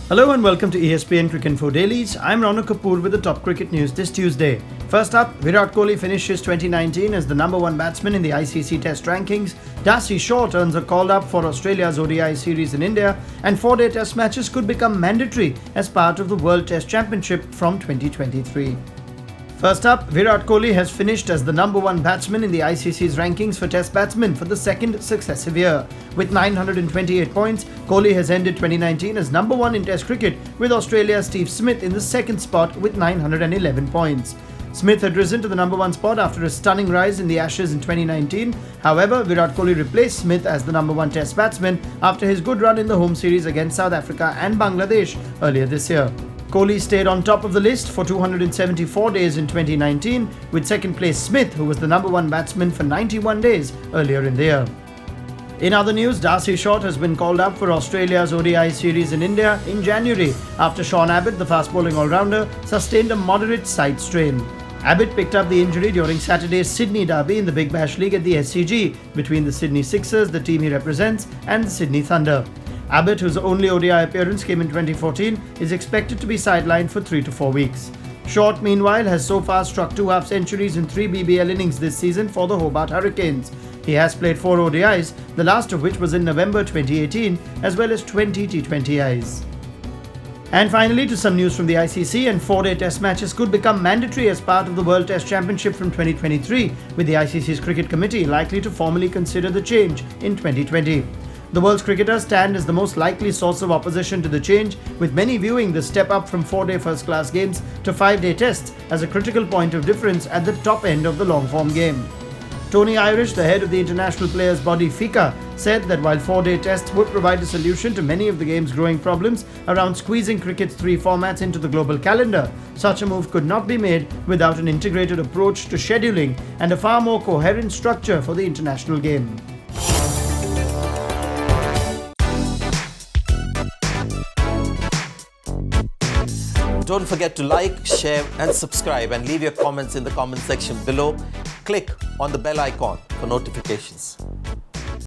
Hello and welcome to ESPN Cricinfo Dailies. I'm Rana Kapoor with the top cricket news this Tuesday. First up, Virat Kohli finishes 2019 as the number one batsman in the ICC Test rankings. Darcy Shaw turns are called up for Australia's ODI series in India, and 4-day Test matches could become mandatory as part of the World Test Championship from 2023. First up, Virat Kohli has finished as the number one batsman in the ICC's rankings for Test batsmen for the second successive year. With 928 points, Kohli has ended 2019 as number one in Test cricket, with Australia's Steve Smith in the second spot with 911 points. Smith had risen to the number one spot after a stunning rise in the Ashes in 2019. However, Virat Kohli replaced Smith as the number one Test batsman after his good run in the home series against South Africa and Bangladesh earlier this year. Kohli stayed on top of the list for 274 days in 2019, with second place Smith, who was the number one batsman for 91 days earlier in the year. In other news, Darcy Shaw has been called up for Australia's ODI series in India in January after Sean Abbott, the fast-bowling all-rounder, sustained a moderate side strain. Abbott picked up the injury during Saturday's Sydney derby in the Big Bash League at the SCG between the Sydney Sixers, the team he represents, and the Sydney Thunder. Abbott, whose only ODI appearance came in 2014, is expected to be sidelined for 3 to 4 weeks. Short, meanwhile, has so far struck 2 half-centuries in 3 BBL innings this season for the Hobart Hurricanes. He has played 4 ODIs, the last of which was in November 2018, as well as 20 T20Is. And finally, to some news from the ICC, and 4-day Test matches could become mandatory as part of the World Test Championship from 2023, with the ICC's Cricket Committee likely to formally consider the change in 2020. The world's cricketers stand as the most likely source of opposition to the change, with many viewing the step up from 4-day first-class games to 5-day tests as a critical point of difference at the top end of the long-form game. Tony Irish, the head of the international players' body FICA, said that while 4-day tests would provide a solution to many of the game's growing problems around squeezing cricket's 3 formats into the global calendar, such a move could not be made without an integrated approach to scheduling and a far more coherent structure for the international game. Don't forget to like, share and subscribe, and leave your comments in the comment section below. Click on the bell icon for notifications.